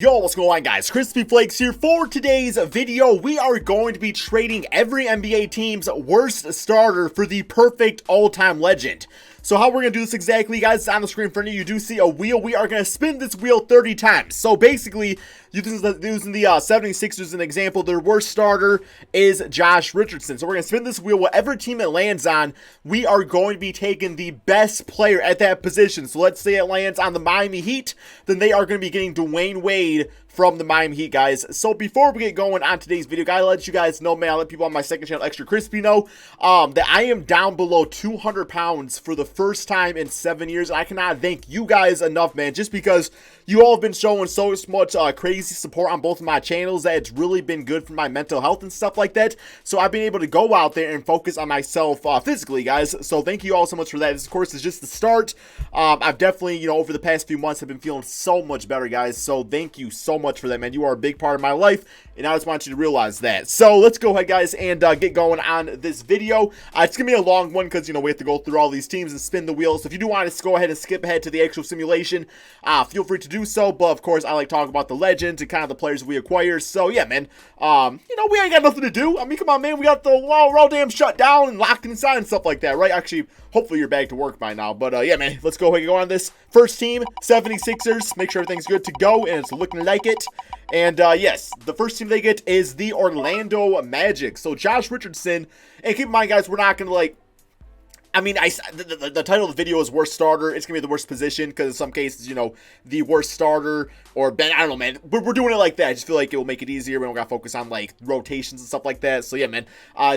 Yo, what's going on, guys? Crispy Flakes here. For today's video, we are going to be trading every NBA team's worst starter for the perfect all-time legend. So how we're going to do this exactly, guys, on the screen in front of you, you do see a wheel. We are going to spin this wheel 30 times. So basically, using the 76ers as an example, their worst starter is Josh Richardson. So we're going to spin this wheel. Whatever team it lands on, we are going to be taking the best player at that position. So let's say it lands on the Miami Heat, then they are going to be getting Dwayne Wade from the Miami Heat, guys. So before we get going on today's video, gotta let you guys know, man, I'll let people on my second channel, Extra Crispy, know that I am down below 200 pounds for the first time in 7 years. And I cannot thank you guys enough, man, just because you all have been showing so much crazy support on both of my channels that it's really been good for my mental health and stuff like that. So I've been able to go out there and focus on myself physically, guys. So thank you all so much for that. This, of course, is just the start. I've definitely, over the past few months, I've been feeling so much better, guys. So thank you so much for that, man. You are a big part of my life, and I just want you to realize that. So let's go ahead, guys, and get going on this video. It's gonna be a long one because we have to go through all these teams and spin the wheels. So if you do want to go ahead and skip ahead to the actual simulation, feel free to do so. But of course, I like talking about the legends and kind of the players we acquire. So yeah, man, we ain't got nothing to do. I mean, come on, man, we got the we're all damn shut down and locked inside and stuff like that, right? Actually, hopefully you're back to work by now. But yeah, man, let's go ahead and go on this first team, 76ers. Make sure everything's good to go and it's looking like it. And yes, the first team they get is the Orlando Magic. So Josh Richardson, and keep in mind, guys, we're not gonna the title of the video is worst starter. It's gonna be the worst position because in some cases, the worst starter or Ben. I don't know, man. We're doing it like that. I just feel like it will make it easier. We don't gotta focus on like rotations and stuff like that. So yeah, man.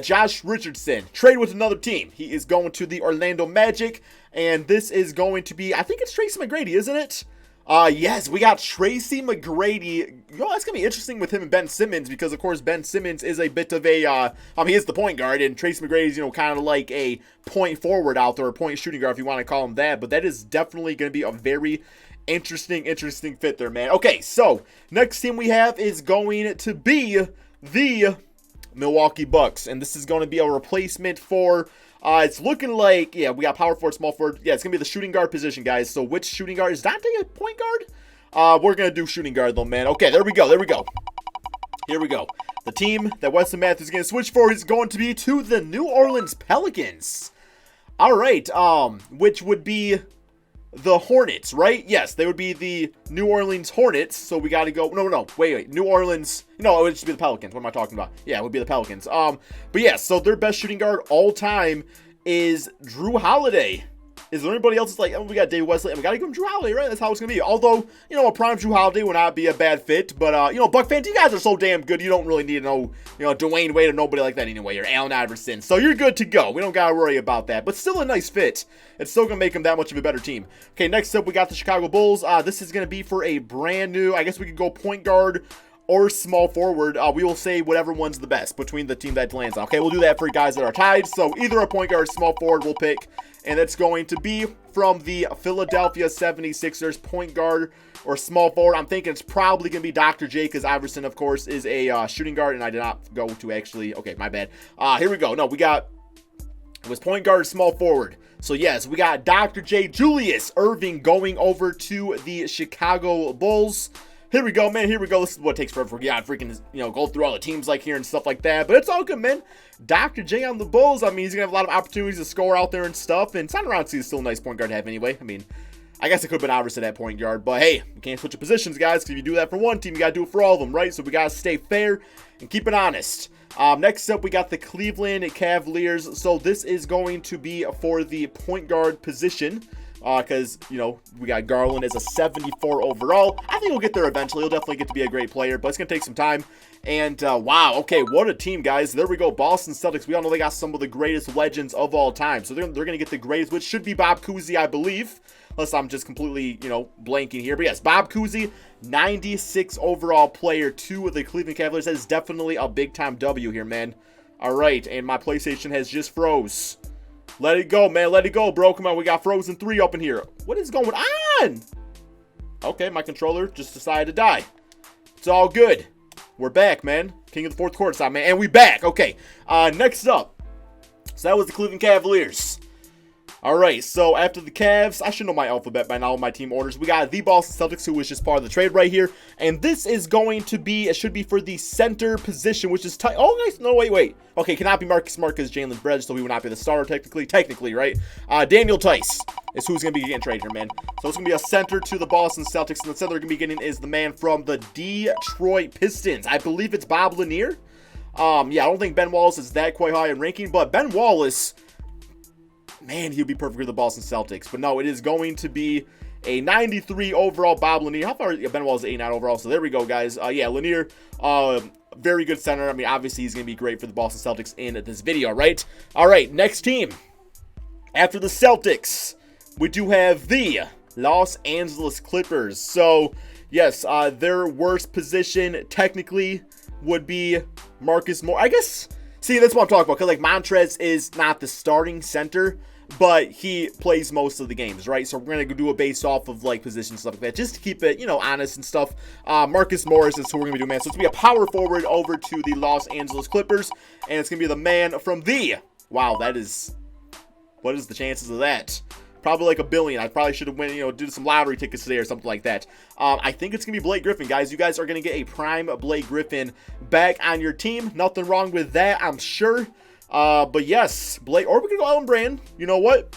Josh Richardson trade with another team. He is going to the Orlando Magic, and this is going to be, I think it's Tracy McGrady, isn't it? Yes, we got Tracy McGrady. That's gonna be interesting with him and Ben Simmons because, of course, Ben Simmons is a bit of a, he is the point guard, and Tracy McGrady's, kind of like a point forward out there, or point shooting guard, if you want to call him that. But that is definitely gonna be a very interesting fit there, man. Okay, so next team we have is going to be the Milwaukee Bucks, and this is going to be a replacement for. It's looking like, yeah, we got power forward, small forward. Yeah, it's going to be the shooting guard position, guys. So which shooting guard? Is Dante a point guard? We're going to do shooting guard, though, man. Okay, there we go. Here we go. The team that Weston Matthews is going to switch for is going to be to the New Orleans Pelicans. All right, which would be the Hornets, right? Yes, they would be the New Orleans Hornets. So we got to go. No, wait. New Orleans. No, it would just be the Pelicans. What am I talking about? Yeah, it would be the Pelicans. But yeah, so their best shooting guard all time is Drew Holiday. Is there anybody else that's like, we got Dave Wesley, and we got to give him Drew Holiday, right? That's how it's going to be. Although, a prime Drew Holiday would not be a bad fit. But, Buck fans, you guys are so damn good. You don't really need to know, Dwayne Wade or nobody like that anyway, or Allen Iverson. So you're good to go. We don't got to worry about that. But still a nice fit. It's still going to make them that much of a better team. Okay, next up, we got the Chicago Bulls. This is going to be for a brand new, I guess we could go point guard or small forward. We will say whatever one's the best between the team that lands on. Okay, we'll do that for guys that are tied. So either a point guard or small forward we'll pick. And it's going to be from the Philadelphia 76ers, point guard or small forward. I'm thinking it's probably going to be Dr. J because Iverson, of course, is a shooting guard. And I did not go to actually. Okay, my bad. Here we go. No, it was point guard or small forward. So yes, we got Dr. J, Julius Erving going over to the Chicago Bulls. Here we go, man. Here we go. This is what it takes forever. Yeah, freaking, go through all the teams like here and stuff like that. But it's all good, man. Dr. J on the Bulls. I mean, he's going to have a lot of opportunities to score out there and stuff. And Simon Ronski is still a nice point guard to have anyway. I mean, I guess it could have been Iverson at point guard. But hey, we can't switch the positions, guys. Because if you do that for one team, you got to do it for all of them, right? So we got to stay fair and keep it honest. Next up, we got the Cleveland Cavaliers. So this is going to be for the point guard position. Because, we got Garland as a 74 overall. I think he'll get there eventually. He'll definitely get to be a great player, but it's going to take some time. And, wow, okay, what a team, guys. There we go, Boston Celtics. We all know they got some of the greatest legends of all time. So they're going to get the greatest, which should be Bob Cousy, I believe. Unless I'm just completely, blanking here. But yes, Bob Cousy, 96 overall player to the Cleveland Cavaliers. That is definitely a big-time W here, man. All right, and my PlayStation has just froze. Let it go, man. Let it go, bro. Come on, we got Frozen 3 up in here. What is going on? Okay, my controller just decided to die. It's all good. We're back, man. King of the fourth quarter time, man. And we back. Okay, next up. So that was the Cleveland Cavaliers. All right, so after the Cavs, I should know my alphabet by now, my team orders. We got the Boston Celtics, who was just part of the trade right here. And this is going to be, it should be for the center position, which is tight. Oh, nice. No, wait. Okay, cannot be Marcus Smart because Jalen Bridge, so he would not be the starter technically, right? Daniel Tice is who's going to be getting traded here, man. So it's going to be a center to the Boston Celtics, and the center they're going to be getting is the man from the Detroit Pistons. I believe it's Bob Lanier. Yeah, I don't think Ben Wallace is that quite high in ranking, but Ben Wallace, man, he'll be perfect for the Boston Celtics. But no, it is going to be a 93 overall Bob Lanier. How far? Yeah, Ben Wallace is 89 overall, so there we go, guys. Yeah, Lanier, very good center. I mean, obviously, he's going to be great for the Boston Celtics in this video, right? All right, next team. After the Celtics, we do have the Los Angeles Clippers. So, yes, their worst position technically would be Marcus Morris. I guess, see, that's what I'm talking about. Because, like, Montrez is not the starting center, but he plays most of the games, right? So we're going to do a base off of, like, position stuff like that, just to keep it, you know, honest and stuff. Marcus Morris is who we're going to be doing, man. So it's going to be a power forward over to the Los Angeles Clippers. And it's going to be the man from the, wow, that is, what is the chances of that? Probably like $1 billion. I probably should have went, you know, did some lottery tickets today or something like that. I think it's going to be Blake Griffin, guys. You guys are going to get a prime Blake Griffin back on your team. Nothing wrong with that, I'm sure. But yes, Blake, or we could go Allen Brand. You know what?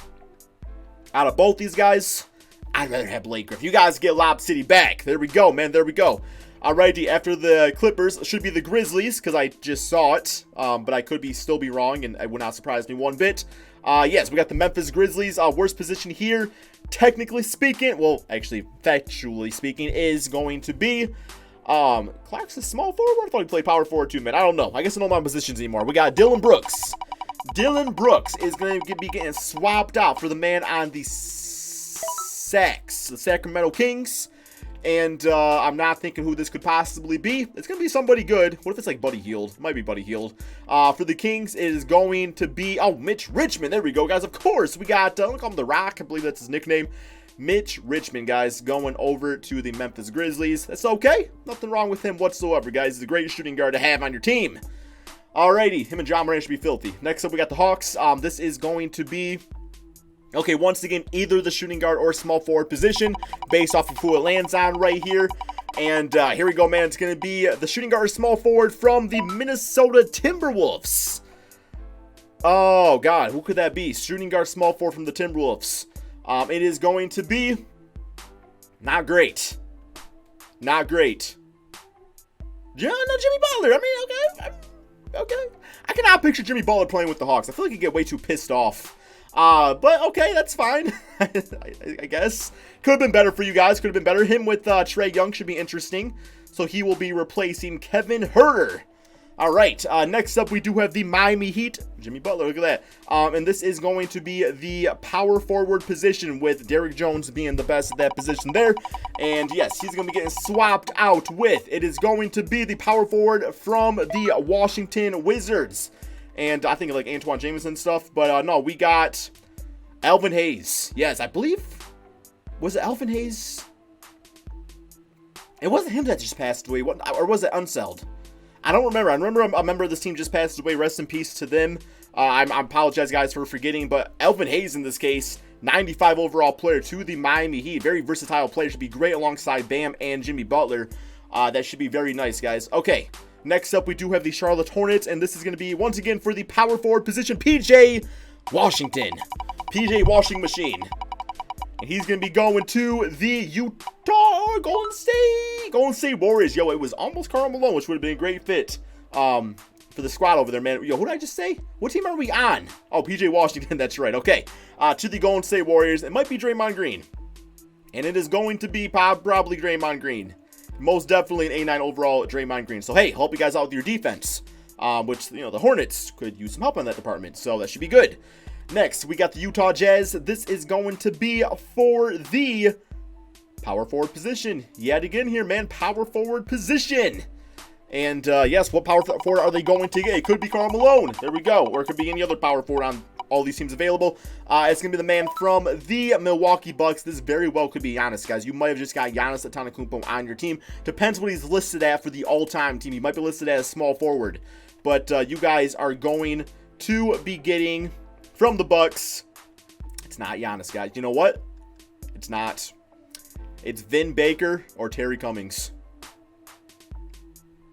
Out of both these guys, I'd rather have Blake Griffin. You guys get Lob City back. There we go, man. There we go. Alrighty, after the Clippers, should be the Grizzlies, because I just saw it. But I could still be wrong, and it would not surprise me one bit. Yes, we got the Memphis Grizzlies. Worst position here, technically speaking, well, actually, factually speaking, is going to be Clark's a small forward. I thought he played power forward too, man. I don't know. I guess I don't know my positions anymore. We got Dillon Brooks. Dillon Brooks is going to be getting swapped out for the man on the Sacramento Kings. And I'm not thinking who this could possibly be. It's going to be somebody good. What if it's like Buddy Hield? It might be Buddy Hield. For the Kings, it is going to be, oh, Mitch Richmond. There we go, guys. Of course, we got, I'm going to call him The Rock. I believe that's his nickname. Mitch Richmond, guys, going over to the Memphis Grizzlies. That's okay. Nothing wrong with him whatsoever, guys. He's a great shooting guard to have on your team. Alrighty, him and John Moran should be filthy. Next up, we got the Hawks. This is going to be, okay, once again, either the shooting guard or small forward position based off of who it lands on right here. And here we go, man. It's going to be the shooting guard or small forward from the Minnesota Timberwolves. Oh, God. Who could that be? Shooting guard, small forward from the Timberwolves. It is going to be not great. Not great. Yeah, no, Jimmy Butler. I mean, okay. I cannot picture Jimmy Butler playing with the Hawks. I feel like he'd get way too pissed off. But okay, that's fine. I guess. Could have been better for you guys. Could have been better. Him with Trae Young should be interesting. So he will be replacing Kevin Huerter. All right. Next up, we do have the Miami Heat. Jimmy Butler, look at that. And this is going to be the power forward position with Derrick Jones being the best at that position there. And yes, he's going to be getting swapped out with. It is going to be the power forward from the Washington Wizards. And I think like Antoine Jameson stuff. But no, we got Alvin Hayes. Yes, I believe. Was it Alvin Hayes? It wasn't him that just passed away. Or was it Unseld? I don't remember. I remember a member of this team just passed away. Rest in peace to them. I apologize, guys, for forgetting. But Alvin Hayes, in this case, 95 overall player to the Miami Heat. Very versatile player. Should be great alongside Bam and Jimmy Butler. That should be very nice, guys. Okay. Next up, we do have the Charlotte Hornets. And this is going to be, once again, for the power forward position, PJ Washington. PJ Washing Machine. And he's going to be going to the Utah Golden State Warriors. Yo, it was almost Karl Malone, which would have been a great fit for the squad over there, man. Yo, who did I just say? What team are we on? Oh, PJ Washington, that's right. Okay, to the Golden State Warriors. It might be Draymond Green. And it is going to be probably Draymond Green. Most definitely an A9 overall Draymond Green. So, hey, help you guys out with your defense, which, you know, the Hornets could use some help in that department. So, that should be good. Next, we got the Utah Jazz. This is going to be for the power forward position. Yet again here, man, power forward position. And, yes, what power forward are they going to get? It could be Karl Malone. There we go. Or it could be any other power forward on all these teams available. It's going to be the man from the Milwaukee Bucks. This very well could be Giannis, guys. You might have just got Giannis Antetokounmpo on your team. Depends what he's listed at for the all-time team. He might be listed as small forward. But you guys are going to be getting from the Bucks. It's not Giannis, guys. You know what? It's not. It's Vin Baker or Terry Cummings.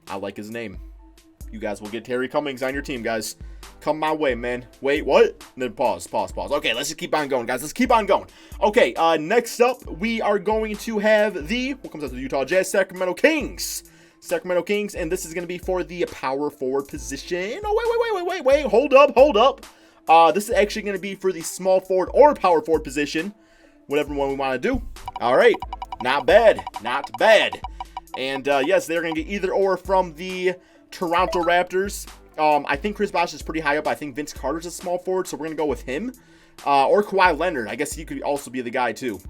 I like his name. You guys will get Terry Cummings on your team, guys. Come my way, man. Wait, what? And then pause. Okay, let's just keep on going, guys. Let's keep on going. Okay, next up, we are going to have what comes out of the Utah Jazz, Sacramento Kings. And this is going to be for the power forward position. Oh, wait. Hold up. This is actually going to be for the small forward or power forward position. Whatever one we want to do. All right. Not bad. And, yes, they're going to get either or from the Toronto Raptors. I think Chris Bosh is pretty high up. I think Vince Carter's a small forward, so we're going to go with him. Or Kawhi Leonard. I guess he could also be the guy, too.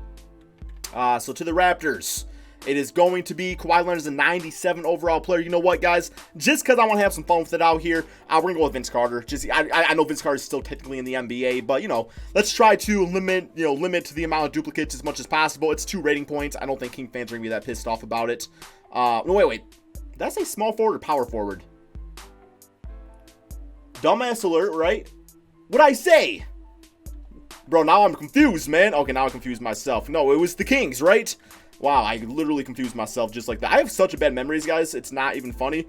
So to the Raptors, it is going to be Kawhi Leonard's a 97 overall player. You know what, guys? Just because I want to have some fun with it out here, we're going to go with Vince Carter. I know Vince Carter is still technically in the NBA, but, let's try to limit the amount of duplicates as much as possible. It's 2 rating points. I don't think King fans are going to be that pissed off about it. No, wait. Did I say small forward or power forward? Dumbass alert, right? What'd I say? Bro, now I'm confused, man. Okay, now I confused myself. No, it was the Kings, right? Wow, I literally confused myself just like that. I have such bad memories, guys. It's not even funny.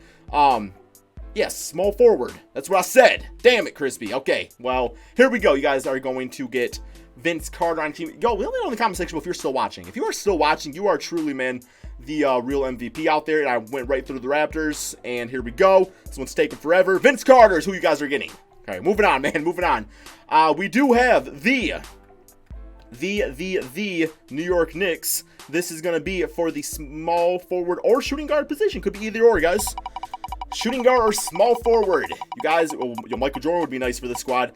Yes, small forward. That's what I said. Damn it, Crispy. Okay, well, here we go. You guys are going to get Vince Carter on team. Yo, let me know in the comment section if you're still watching. If you are still watching, you are truly, man, the real MVP out there. And I went right through the Raptors, and here we go. This one's taking forever. Vince Carter is who you guys are getting. Okay, moving on, man. Moving on. We do have the New York Knicks. This is going to be for the small forward or shooting guard position. Could be either or, guys. Shooting guard or small forward. You guys, Michael Jordan would be nice for the squad.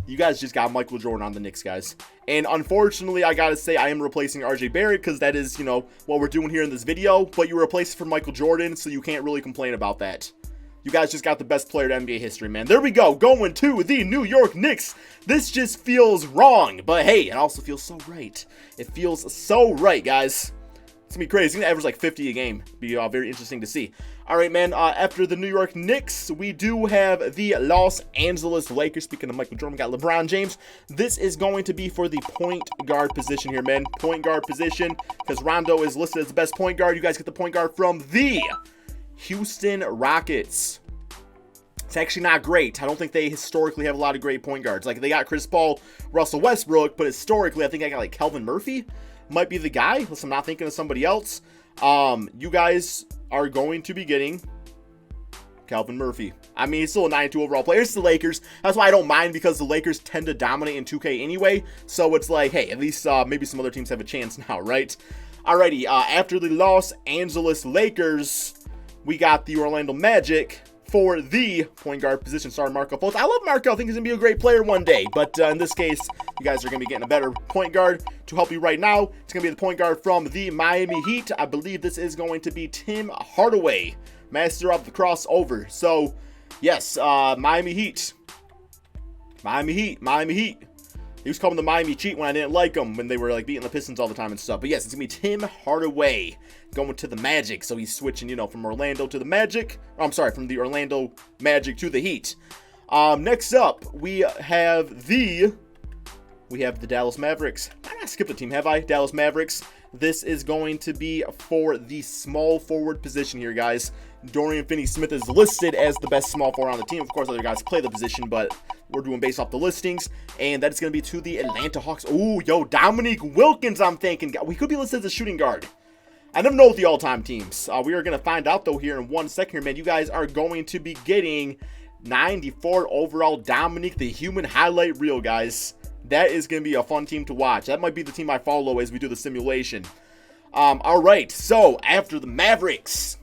You guys just got Michael Jordan on the Knicks, guys. And unfortunately, I gotta say, I am replacing RJ Barrett because that is, what we're doing here in this video. But you replaced it for Michael Jordan, so you can't really complain about that. You guys just got the best player in NBA history, man. There we go. Going to the New York Knicks. This just feels wrong. But hey, it also feels so right. It feels so right, guys. It's going to be crazy. It's going to average like 50 a game. Be very interesting to see. All right, man. After the New York Knicks, we do have the Los Angeles Lakers. Speaking of Michael Jordan, we got LeBron James. This is going to be for the point guard position here, man. Point guard position. Because Rondo is listed as the best point guard. You guys get the point guard from the Houston Rockets. It's actually not great. I don't think they historically have a lot of great point guards. Like, they got Chris Paul, Russell Westbrook, but historically, I think I got like Kelvin Murphy might be the guy, unless I'm not thinking of somebody else. You guys are going to be getting Kelvin Murphy. I mean, he's still a 92 overall player. It's the Lakers. That's why I don't mind, because the Lakers tend to dominate in 2K anyway. So it's like, hey, at least maybe some other teams have a chance now, right? Alrighty, after the Los Angeles Lakers, we got the Orlando Magic for the point guard position. Sorry, Marco Fultz. I love Marco. I think he's going to be a great player one day. But in this case, you guys are going to be getting a better point guard to help you right now. It's going to be the point guard from the Miami Heat. I believe this is going to be Tim Hardaway, master of the crossover. So, yes, Miami Heat. He was calling the Miami Cheat when I didn't like them, when they were like beating the Pistons all the time and stuff. But yes, it's going to be Tim Hardaway going to the Magic. So he's switching, from Orlando to the Magic. I'm sorry, from the Orlando Magic to the Heat. Next up, we have the Dallas Mavericks. I not skipped a team, have I? Dallas Mavericks. This is going to be for the small forward position here, guys. Dorian Finney-Smith is listed as the best small forward on the team. Of course, other guys play the position, but we're doing based off the listings. And that's going to be to the Atlanta Hawks. Ooh, Dominique Wilkins, I'm thinking. We could be listed as a shooting guard. I never know with the all-time teams. We are going to find out, though, here in 1 second here, man. You guys are going to be getting 94 overall Dominique, the human highlight reel, guys. That is going to be a fun team to watch. That might be the team I follow as we do the simulation. All right, so after the Mavericks,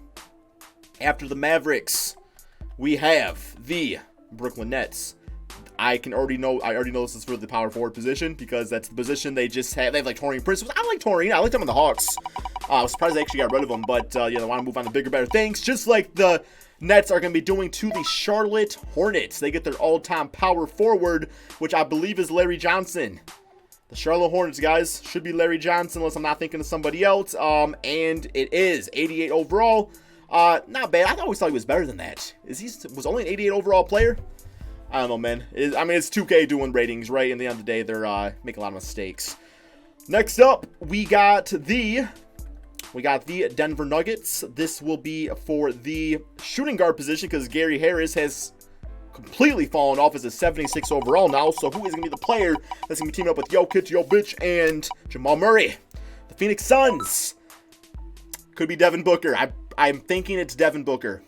we have the Brooklyn Nets. I already know this is for the power forward position, because that's the position they just have. They have like Taurean Prince. I like Taurean. I like them in the Hawks. I was surprised they actually got rid of him, but they want to move on to bigger, better things. Just like the Nets are going to be doing to the Charlotte Hornets. They get their all-time power forward, which I believe is Larry Johnson. The Charlotte Hornets, guys, should be Larry Johnson, unless I'm not thinking of somebody else. And it is 88 overall. Not bad. I always thought he was better than that. Was only an 88 overall player? I don't know, man. I mean, it's 2K doing ratings, right? In the end of the day, they're making a lot of mistakes. Next up, we got the Denver Nuggets. This will be for the shooting guard position because Gary Harris has completely fallen off as a 76 overall now. So who is going to be the player that's going to be teaming up with Jokic, and Jamal Murray? The Phoenix Suns. Could be Devin Booker. I'm thinking it's Devin Booker,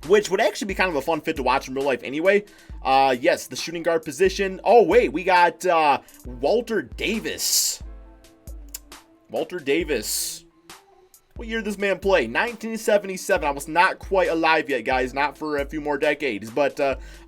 which would actually be kind of a fun fit to watch in real life anyway. Yes, the shooting guard position. Oh, wait, we got Walter Davis. Walter Davis. What year did this man play? 1977. I was not quite alive yet, guys. Not for a few more decades. But,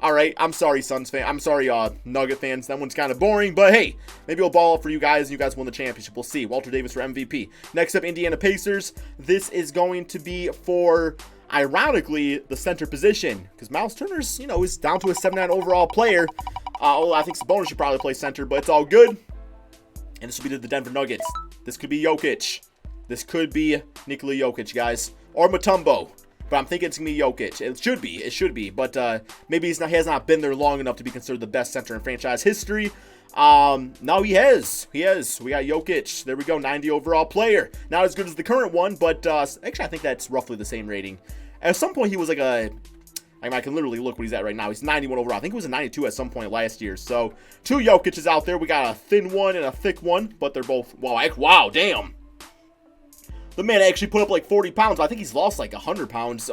all right. I'm sorry, Suns fan. I'm sorry, Nugget fans. That one's kind of boring. But, hey, maybe we'll ball up for you guys and you guys win the championship. We'll see. Walter Davis for MVP. Next up, Indiana Pacers. This is going to be for, ironically, the center position. Because Miles Turner's, is down to a 79 overall player. I think Sabonis should probably play center, but it's all good. And this will be the Denver Nuggets. This could be Jokic. This could be Nikola Jokic, guys. Or Mutombo. But I'm thinking it's going to be Jokic. It should be. But maybe he has not been there long enough to be considered the best center in franchise history. No, he has. We got Jokic. There we go. 90 overall player. Not as good as the current one, but actually I think that's roughly the same rating. At some point he was like I can literally look what he's at right now. He's 91 overall. I think he was a 92 at some point last year. So, 2 Jokic's out there. We got a thin one and a thick one, but they're both, wow, damn. The man actually put up like 40 pounds. I think he's lost like 100 pounds,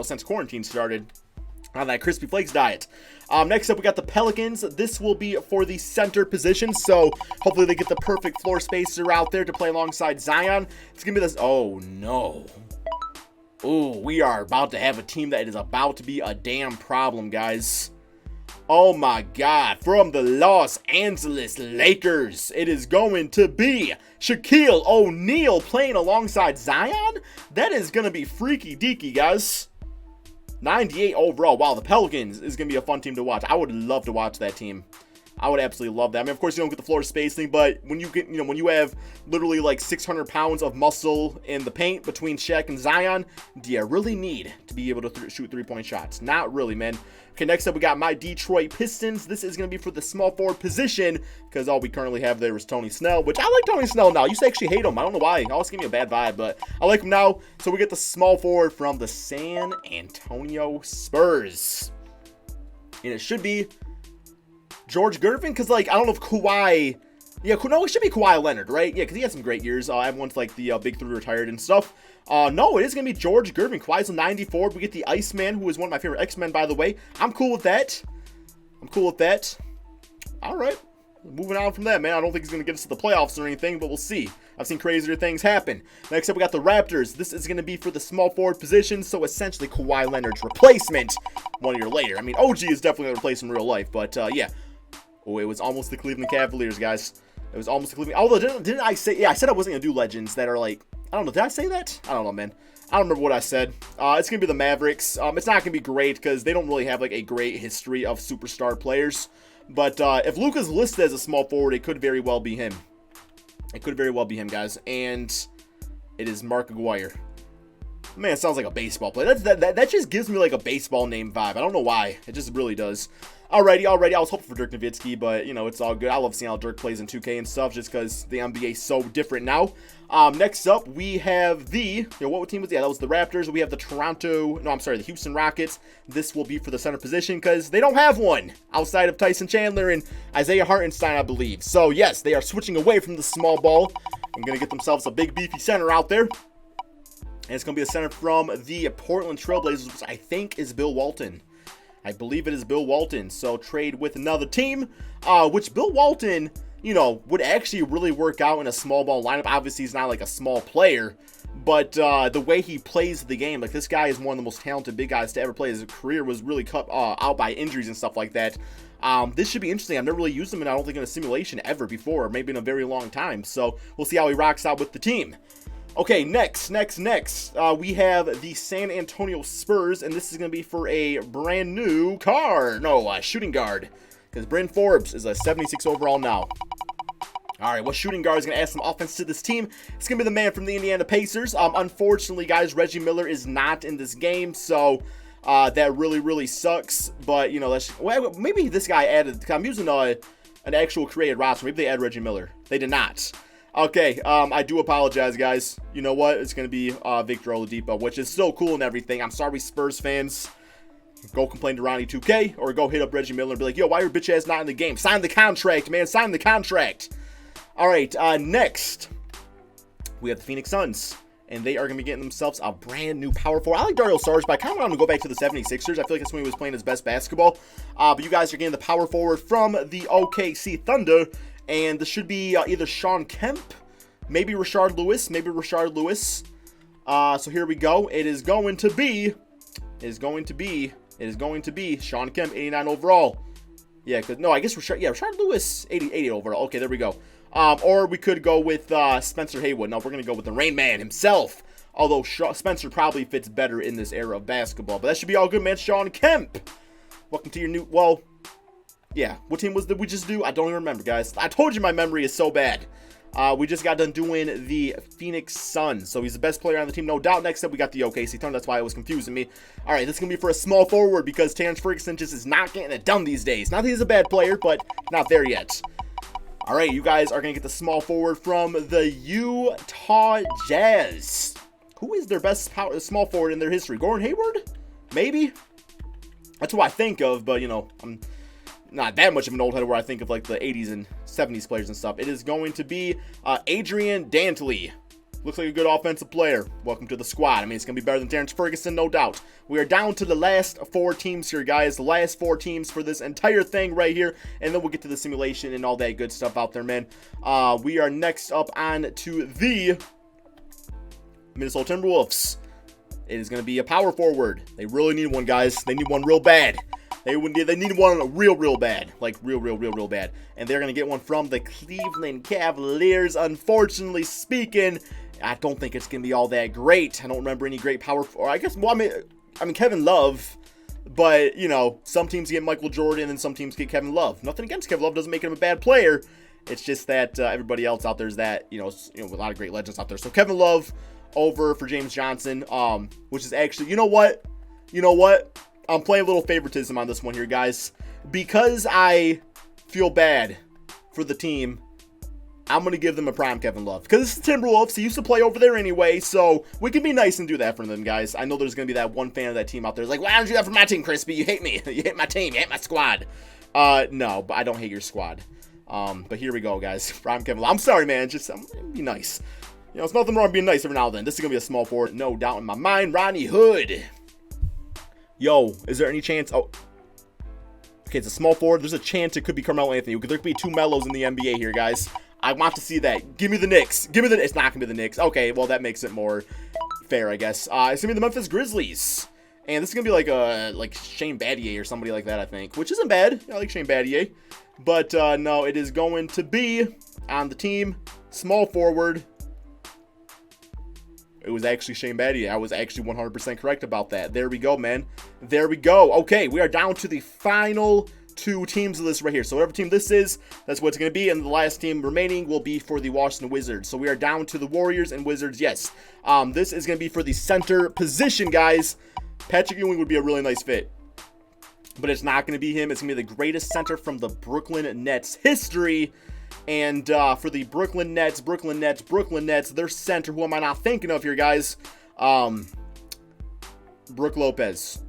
since quarantine started on that Crispy Flakes diet. Next up, we got the Pelicans. This will be for the center position, so hopefully they get the perfect floor spacer out there to play alongside Zion. It's going to be this, oh no. Oh, we are about to have a team that is about to be a damn problem, guys. Oh my God, from the Los Angeles Lakers, it is going to be Shaquille O'Neal playing alongside Zion? That is going to be freaky deaky, guys. 98 overall. Wow, the Pelicans is going to be a fun team to watch. I would love to watch that team. I would absolutely love that. I mean, of course, you don't get the floor spacing, but when you get, when you have literally like 600 pounds of muscle in the paint between Shaq and Zion, do you really need to be able to shoot three-point shots? Not really, man. Okay, next up, we got my Detroit Pistons. This is going to be for the small forward position because all we currently have there is Tony Snell, which I like Tony Snell now. I used to actually hate him. I don't know why. He always gave me a bad vibe, but I like him now. So we get the small forward from the San Antonio Spurs. And it should be George Gervin, because, I don't know if Kawhi... Yeah, no, it should be Kawhi Leonard, right? Yeah, because he had some great years. Everyone's, the Big Three retired and stuff. No, it is going to be George Gervin. Kawhi's a 94. We get the Iceman, who is one of my favorite X-Men, by the way. I'm cool with that. All right. Moving on from that, man. I don't think he's going to get us to the playoffs or anything, but we'll see. I've seen crazier things happen. Next up, we got the Raptors. This is going to be for the small forward position, so essentially Kawhi Leonard's replacement 1 year later. I mean, OG is definitely going to replace him in real life, but, yeah. Oh, it was almost the Cleveland Cavaliers, guys. It was almost the Cleveland... Although, didn't I say... Yeah, I said I wasn't going to do legends that are I don't know. Did I say that? I don't know, man. I don't remember what I said. It's going to be the Mavericks. It's not going to be great because they don't really have, a great history of superstar players. But if Luka's listed as a small forward, it could very well be him. It could very well be him, guys. And it is Mark Mcgwire. Man, it sounds like a baseball player. That just gives me, a baseball name vibe. I don't know why. It just really does. Alrighty. I was hoping for Dirk Nowitzki, but, it's all good. I love seeing how Dirk plays in 2K and stuff just because the NBA is so different now. Next up, we have what team was that? That was the Raptors. We have the Houston Rockets. This will be for the center position because they don't have one outside of Tyson Chandler and Isaiah Hartenstein, I believe. So, yes, they are switching away from the small ball and going to get themselves a big, beefy center out there. And it's going to be a center from the Portland Trailblazers, which I think is Bill Walton. I believe it is Bill Walton. So trade with another team, which Bill Walton, would actually really work out in a small ball lineup. Obviously, he's not a small player, but the way he plays the game, this guy is one of the most talented big guys to ever play. His career was really cut out by injuries and stuff like that. This should be interesting. I've never really used him, I don't think, in a simulation ever before, or maybe in a very long time. So we'll see how he rocks out with the team. Okay, next, we have the San Antonio Spurs, and this is going to be for a brand new shooting guard, because Bryn Forbes is a 76 overall now. All right, what shooting guard is going to add some offense to this team? It's going to be the man from the Indiana Pacers. Unfortunately, guys, Reggie Miller is not in this game, so That really sucks. But, you know, well, maybe this guy added, I'm using an actual created roster. Maybe they add Reggie Miller. They did not. Okay, I do apologize, guys. You know what? It's going to be Victor Oladipo, which is still cool and everything. I'm sorry, Spurs fans. Go complain to Ronnie 2K or go hit up Reggie Miller and be like, yo, why your bitch ass not in the game? Sign the contract, man. Sign the contract. All right, next, we have the Phoenix Suns. And they are going to be getting themselves a brand new power forward. I like Dario Saric, but I kind of want him to go back to the 76ers. I feel like that's when he was playing his best basketball. But you guys are getting the power forward from the OKC Thunder. And this should be either Shawn Kemp, maybe Rashard Lewis. So here we go. It is going to be Shawn Kemp, 89 overall. Yeah, because, no, I guess Rashard Lewis, 80 overall. Okay, there we go. Or we could go with Spencer Haywood. No, we're going to go with the Rain Man himself. Although Spencer probably fits better in this era of basketball. But that should be all good, man. Shawn Kemp. Welcome to your new, well, yeah. What team did we just do? I don't even remember, guys. I told you my memory is so bad. We just got done doing the Phoenix Suns. So he's the best player on the team, no doubt. Next up, we got the OKC Thunder. That's why it was confusing me. All right, this is going to be for a small forward because Terrence Ferguson just is not getting it done these days. Not that he's a bad player, but not there yet. All right, you guys are going to get the small forward from the Utah Jazz. Who is their best small forward in their history? Gordon Hayward? Maybe? That's who I think of, but, you know, I'm not that much of an old head where I think of, like, the 80s and 70s players and stuff. It is going to be Adrian Dantley. Looks like a good offensive player. Welcome to the squad. I mean, it's going to be better than Terrence Ferguson, no doubt. We are down to the last 4 teams here, guys. The last 4 teams for this entire thing right here. And then we'll get to the simulation and all that good stuff out there, man. We are next up on to the Minnesota Timberwolves. It is going to be a power forward. They really need one, guys. They need one real bad. They need one real bad. Like, real bad. And they're going to get one from the Cleveland Cavaliers. Unfortunately speaking, I don't think it's going to be all that great. I don't remember any great power, or I guess, well, I mean, Kevin Love, but, you know, some teams get Michael Jordan and some teams get Kevin Love. Nothing against Kevin Love, doesn't make him a bad player. It's just that everybody else out there is that, you know, a lot of great legends out there. So Kevin Love over for James Johnson, which is actually, you know what? I'm playing a little favoritism on this one here, guys. Because I feel bad for the team, I'm going to give them a prime Kevin Love. Because it's the Timberwolves. He used to play over there anyway, so we can be nice and do that for them, guys. I know there's going to be that one fan of that team out there who's like, why don't you do that for my team, Crispy? You hate me. You hate my team. You hate my squad. No, but I don't hate your squad. But here we go, guys. Prime Kevin Love. I'm sorry, man. Just be nice. You know, it's nothing wrong with being nice every now and then. This is going to be a small forward. No doubt in my mind. Ronnie Hood. Yo, is there any chance? Oh, okay, it's a small forward. There's a chance it could be Carmelo Anthony. There could be 2 Melos in the NBA here, guys. I want to see that. Give me the Knicks. It's not going to be the Knicks. Okay, well, that makes it more fair, I guess. It's going to be the Memphis Grizzlies. And this is going to be like Shane Battier or somebody like that, I think. Which isn't bad. I like Shane Battier. But, no, it is going to be on the team. Small forward. It was actually Shane Battier. I was actually 100% correct about that. There we go, man. There we go. Okay, we are down to the final 2 teams of this right here. So whatever team this is, that's what it's going to be. And the last team remaining will be for the Washington Wizards. So we are down to the Warriors and Wizards, yes. This is going to be for the center position, guys. Patrick Ewing would be a really nice fit. But it's not going to be him. It's going to be the greatest center from the Brooklyn Nets history. And for the Brooklyn Nets, their center, who am I not thinking of here, guys? Brook Lopez.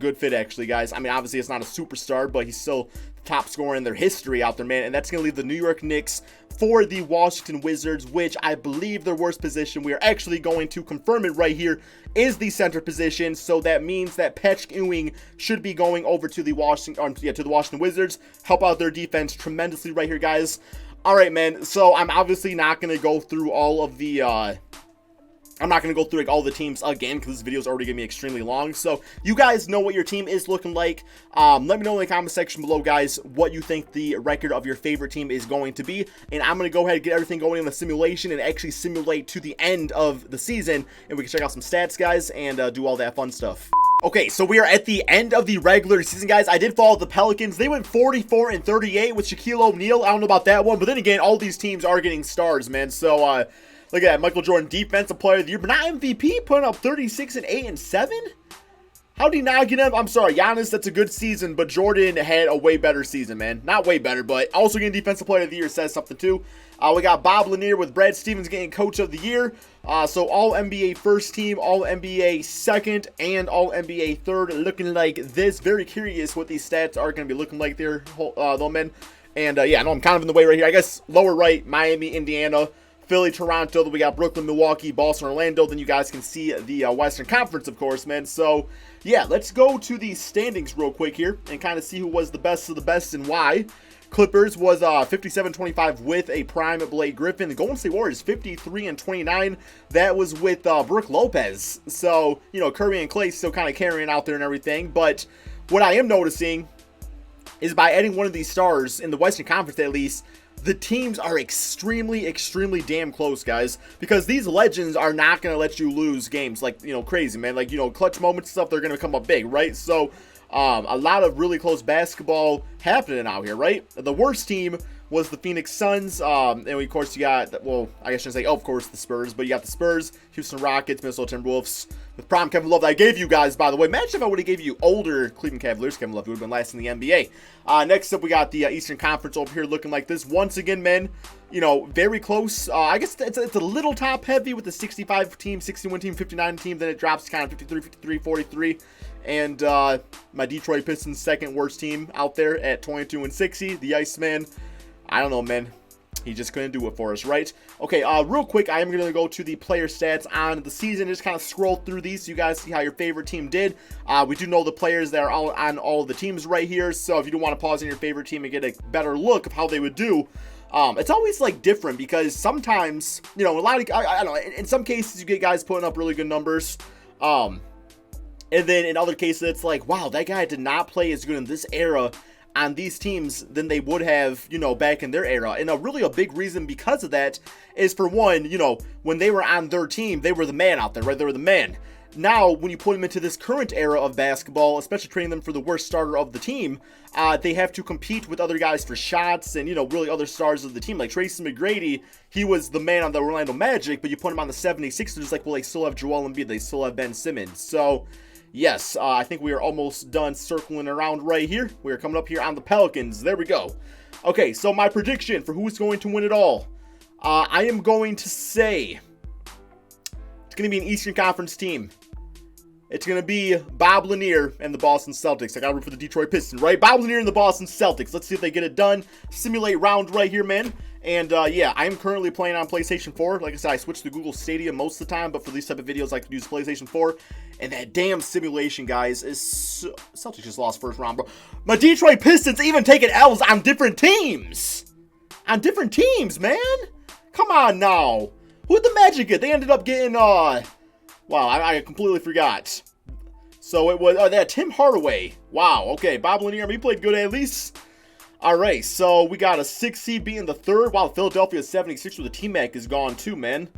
Good fit, actually, guys. I mean, obviously, it's not a superstar, but he's still the top scorer in their history out there, man. And that's going to leave the New York Knicks for the Washington Wizards, which I believe their worst position, we are actually going to confirm it right here, is the center position. So that means that Patrick Ewing should be going over to the Washington Wizards. Help out their defense tremendously right here, guys. All right, man. So I'm obviously not going to go through all of the, I'm not going to go through like all the teams again because this video is already going to be extremely long. So you guys know what your team is looking like. Let me know in the comment section below, guys, what you think the record of your favorite team is going to be. And I'm going to go ahead and get everything going in the simulation and actually simulate to the end of the season. And we can check out some stats, guys, and do all that fun stuff. Okay, so we are at the end of the regular season, guys. I did follow the Pelicans. They went 44-38 with Shaquille O'Neal. I don't know about that one, but then again, all these teams are getting stars, man. So, look at that. Michael Jordan, Defensive Player of the Year, but not MVP, putting up 36-8-7. How did he not get him? I'm sorry, Giannis, that's a good season, but Jordan had a way better season, man. Not way better, but also getting Defensive Player of the Year says something too. We got Bob Lanier with Brad Stevens getting Coach of the Year. So All-NBA first team, All-NBA second, and All-NBA third, looking like this. Very curious what these stats are going to be looking like there, though, men. And yeah, I know I'm kind of in the way right here. I guess lower right, Miami, Indiana, Philly, Toronto. Then we got Brooklyn, Milwaukee, Boston, Orlando. Then you guys can see the Western Conference, of course, man. So yeah, let's go to the standings real quick here and kind of see who was the best of the best and why. Clippers was 57-25 with a prime Blake Griffin. The Golden State Warriors 53-29. That was with Brook Lopez. So, you know, Curry and Klay still kind of carrying out there and everything. But what I am noticing is by adding one of these stars in the Western Conference at least, the teams are extremely, extremely damn close, guys. Because these legends are not going to let you lose games like, you know, crazy, man. Like, you know, clutch moments and stuff, they're going to come up big, right? So a lot of really close basketball happening out here, right? The worst team was the Phoenix Suns. And of course, you got, well, I guess I shouldn't say, of course, the Spurs, but you got the Spurs, Houston Rockets, Minnesota Timberwolves. With prime Kevin Love that I gave you guys, by the way. Imagine if I would have gave you older Cleveland Cavaliers Kevin Love. He would have been last in the NBA. Next up, we got the Eastern Conference over here looking like this. Once again, men, you know, very close. I guess it's a little top heavy with the 65 team, 61 team, 59 team. Then it drops kind of 53, 53, 43. And my Detroit Pistons, second worst team out there at 22-60. The Iceman, I don't know, man. He just couldn't do it for us, right? Okay, real quick, I am going to go to the player stats on the season. Just kind of scroll through these so you guys see how your favorite team did. We do know the players that are all on all of the teams right here. So if you do want to pause on your favorite team and get a better look of how they would do, it's always like different because sometimes, you know, a lot of, I don't know, in some cases you get guys putting up really good numbers. And then in other cases, it's like, wow, that guy did not play as good in this era on these teams than they would have, you know, back in their era. And really a big reason because of that is, for one, you know, when they were on their team, they were the man out there, right? They were the man. Now, when you put them into this current era of basketball, especially training them for the worst starter of the team, they have to compete with other guys for shots and, you know, really other stars of the team. Like Tracy McGrady, he was the man on the Orlando Magic, but you put him on the 76ers, it's like, well, they still have Joel Embiid, they still have Ben Simmons. So yes, I think we are almost done circling around right here. We are coming up here on the Pelicans. There we go. Okay, so my prediction for who's going to win it all. I am going to say it's going to be an Eastern Conference team. It's going to be Bob Lanier and the Boston Celtics. I got to root for the Detroit Pistons, right? Bob Lanier and the Boston Celtics. Let's see if they get it done. Simulate round right here, man. And yeah, I am currently playing on PlayStation 4. Like I said, I switch to Google Stadia most of the time, but for these type of videos, I can use PlayStation 4. And that damn simulation, guys, is so... Celtics just lost first round, bro. My Detroit Pistons even taking L's on different teams. On different teams, man. Come on now. Who did the Magic get? They ended up getting, wow, I completely forgot. So it was, they had Tim Hardaway. Wow, okay, Bob Lanier, he played good at least. All right, so we got a 6 seed beating the third. Wow, Philadelphia 76 with the T-Mac is gone too, man.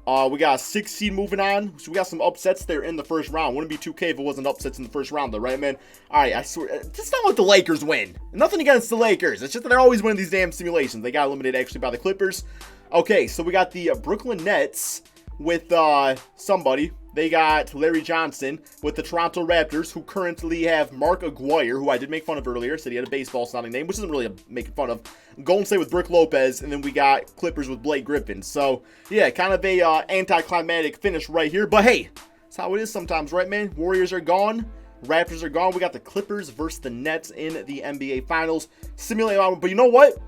We got a 6 seed moving on. So we got some upsets there in the first round. Wouldn't be 2K if it wasn't upsets in the first round, though, right, man? All right, I swear, it's not like the Lakers win. Nothing against the Lakers. It's just that they're always winning these damn simulations. They got eliminated actually by the Clippers. Okay, so we got the Brooklyn Nets with somebody. They got Larry Johnson with the Toronto Raptors, who currently have Mcgwire, who I did make fun of earlier. Said he had a baseball sounding name, which isn't really making fun of. Golden State with Brook Lopez, and then we got Clippers with Blake Griffin. So yeah, kind of a anticlimactic finish right here. But hey, that's how it is sometimes, right, man? Warriors are gone. Raptors are gone. We got the Clippers versus the Nets in the NBA Finals. Simulate, but you know what?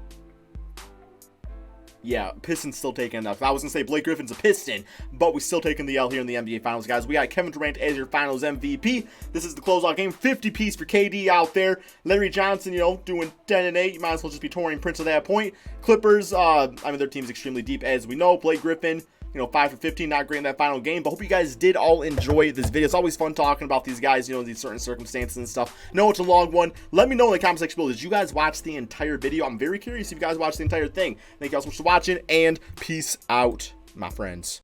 Yeah, Pistons still taking enough. I was going to say Blake Griffin's a Piston, but we're still taking the L here in the NBA Finals, guys. We got Kevin Durant as your Finals MVP. This is the closeout game. 50-piece for KD out there. Larry Johnson, you know, doing 10-8. You might as well just be touring Prince at that point. Clippers, I mean, their team's extremely deep, as we know. Blake Griffin, you know, 5 for 15, not great in that final game. But hope you guys did all enjoy this video. It's always fun talking about these guys, you know, in these certain circumstances and stuff. No, it's a long one. Let me know in the comment section below. Did you guys watch the entire video? I'm very curious if you guys watched the entire thing. Thank you guys so much for watching, and peace out, my friends.